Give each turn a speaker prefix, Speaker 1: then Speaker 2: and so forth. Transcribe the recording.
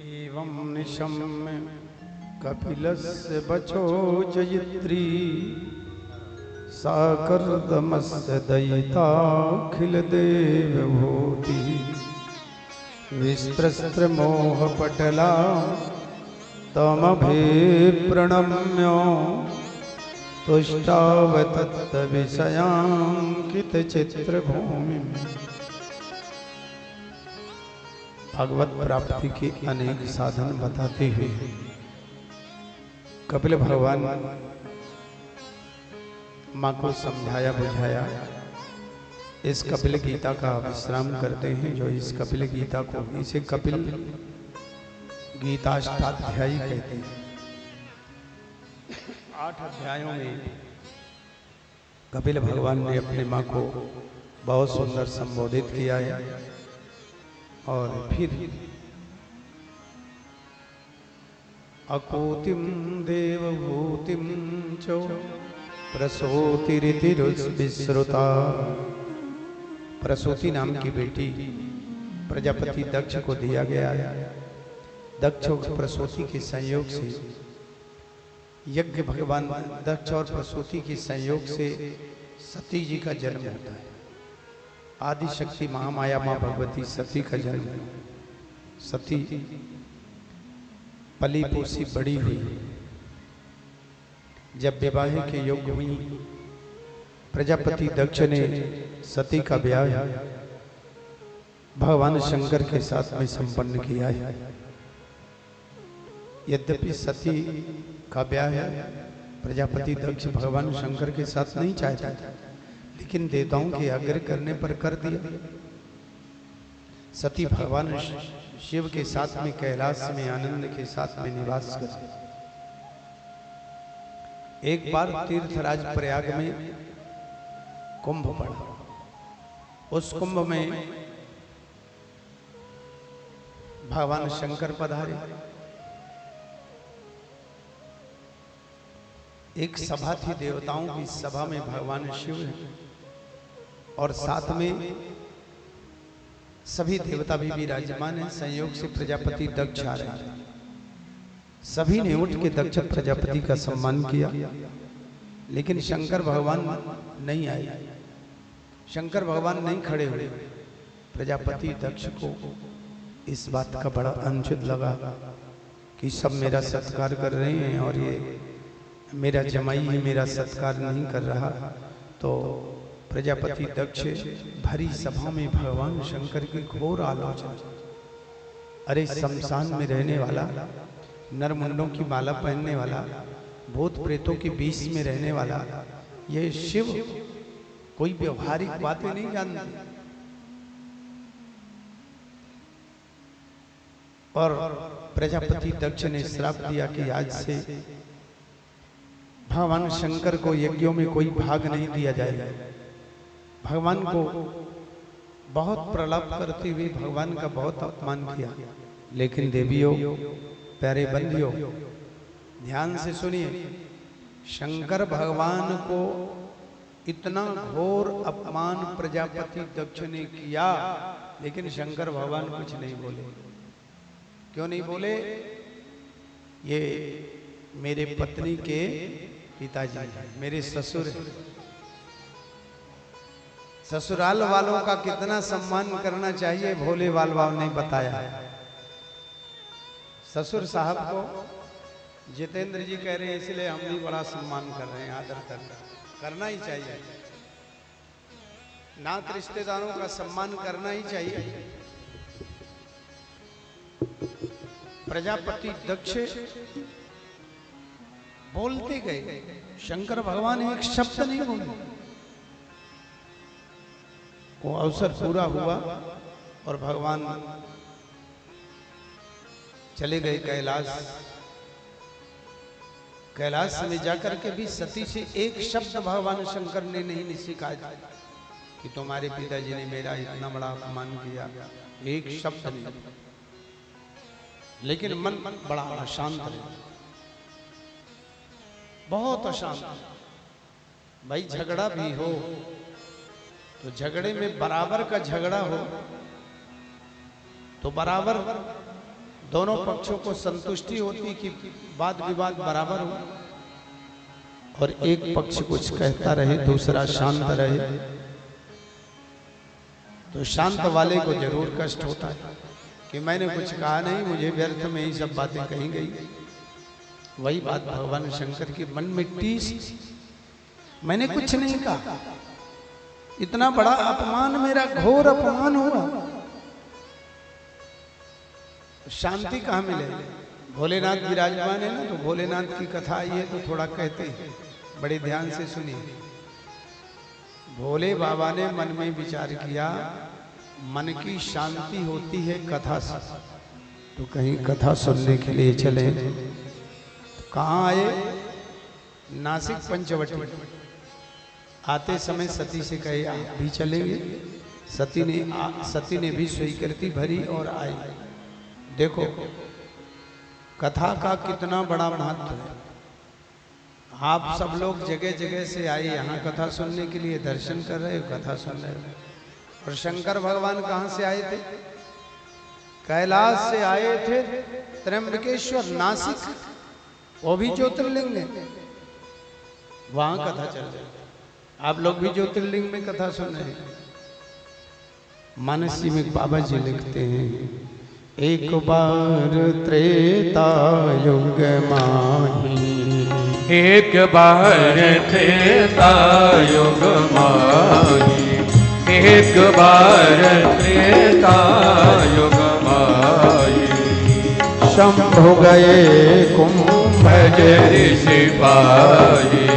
Speaker 1: एवं निशम्य कपिलस्य वचो जयित्री साकर्दमस्य दयिताखिलदेवभूति विस्त्रस्त्रमोहपटला तमभिप्रणम्य तुष्टावतत्तविषयांकितचित्रभूमिम्। भगवत प्राप्ति के अनेक साधन बताते हुए कपिल भगवान माँ को समझाया बुझाया। इस कपिल गीता का विश्राम करते हैं। जो इस कपिल गीता को इसे कपिल गीताष्टाध्यायी कहते हैं। 8 अध्यायों में कपिल भगवान ने अपने माँ को बहुत सुंदर संबोधित किया है। और फिर अकोतिम देवभूतिम चो प्रसूतिरितिरुविश्रुता। प्रसूति नाम की बेटी प्रजापति दक्ष को दिया गया है। दक्ष और प्रसूति के संयोग से यज्ञ भगवान दक्ष और प्रसूति के संयोग से सती जी का जन्म होता है। आदि शक्ति महामाया मां भगवती सती का जन्म। सती पली पोसी बड़ी हुई। जब विवाह के योग्य हुई प्रजापति दक्ष ने सती का ब्याह भगवान शंकर के साथ में संपन्न किया है। यद्यपि सती का ब्याह प्रजापति दक्ष भगवान शंकर के साथ नहीं चाहता था, लेकिन देवताओं के आग्रह करने पर कर दिया। सती भगवान शिव के साथ में कैलाश में आनंद के साथ में निवास करती। एक बार तीर्थराज प्रयाग में कुंभ पड़ा। उस कुंभ में भगवान शंकर पधारे। एक सभा थी देवताओं की सभा में भगवान शिव हैं और साथ में सभी देवता भी विराजमान हैं। संयोग से प्रजापति दक्ष आ रहे हैं। सभी ने उठ के दक्ष प्रजापति का सम्मान किया, लेकिन शंकर भगवान नहीं आए। शंकर भगवान नहीं खड़े हुए। प्रजापति दक्ष को इस बात का बड़ा अनुचित लगा कि सब मेरा सत्कार कर रहे हैं और ये मेरा जमाई ही मेरा सत्कार नहीं कर रहा। तो प्रजापति दक्ष भरी सभा में भगवान शंकर की घोर आलोचना। अरे शमशान में रहने वाला, नरमुंडों की माला पहनने वाला, भूत प्रेतों के बीच में रहने वाला ये शिव कोई व्यवहारिक बातें नहीं जानते। और प्रजापति दक्ष ने श्राप दिया कि आज से भगवान शंकर को यज्ञों में कोई भाग नहीं दिया जाएगा। भगवान को बहुत प्रलाप करते हुए भगवान का बहुत अपमान किया। लेकिन देवियों, प्यारे बंधियों, ध्यान से सुनिए। शंकर भगवान को इतना घोर अपमान प्रजापति दक्ष ने किया, लेकिन शंकर भगवान कुछ नहीं बोले। क्यों नहीं बोले? ये मेरे पत्नी के पिताजी, मेरे ससुर, ससुराल वालों का कितना सम्मान करना चाहिए भोले बाबा ने बताया। ससुर साहब को जितेंद्र जी कह रहे हैं, इसलिए हम भी बड़ा सम्मान कर रहे हैं, आदर करना ही चाहिए। नात रिश्तेदारों का सम्मान करना ही चाहिए। प्रजापति दक्ष बोलते गए, शंकर भगवान एक शब्द नहीं बोले। वो अवसर पूरा हुआ और भगवान चले गए कैलाश। कैलाश में जाकर के भी सती से एक शब्द भगवान शंकर ने नहीं शिकायत कि तुम्हारे पिताजी ने मेरा इतना बड़ा अपमान किया। एक शब्द नहीं, लेकिन मन बड़ा अशांत है, बहुत अशांत। भाई झगड़ा भी हो तो झगड़े में बराबर का झगड़ा हो तो बराबर दोनों पक्षों को संतुष्टि होती कि वाद विवाद बराबर हो, और एक पक्ष कुछ कहता रहे दूसरा शांत रहे, तो शांत वाले को जरूर कष्ट होता है कि मैंने कुछ कहा नहीं, मुझे व्यर्थ में ही सब बातें कही गई। वही बात भगवान शंकर की मन में टीस, मैंने कुछ नहीं कहा, इतना बड़ा अपमान, मेरा घोर अपमान हुआ, शांति कहाँ मिले? भोलेनाथ विराजमान है ना, तो भोलेनाथ की कथा आई है तो थोड़ा कहते हैं, बड़े ध्यान से सुनिए। भोले बाबा ने मन में विचार किया, मन की शांति होती है कथा से, तो कहीं कथा सुनने के लिए चले। कहाँ आए? नासिक पंचवटी। आते समय सती से कहे आप भी चलेंगे। सती ने भी स्वीकृति भरी और आई। देखो कथा का कितना बड़ा महत्व है। आप सब लोग जगह जगह से आए यहाँ कथा सुनने के लिए, दर्शन कर रहे हो, कथा सुन रहे हो। और शंकर भगवान कहाँ से आए थे? कैलाश से आए थे, त्र्यंबकेश्वर नासिक, वो भी ज्योतिर्लिंग है, वहां कथा चल रही। आप लोग भी ज्योतिर्लिंग में कथा सुन रहे हैं। मानसी में बाबा जी लिखते हैं, एक बार त्रेता युग माही,
Speaker 2: एक बार त्रेता युग माही, एक बार त्रेता युग माही।
Speaker 1: शंभु गए कुंभ
Speaker 2: ऋषि पाही,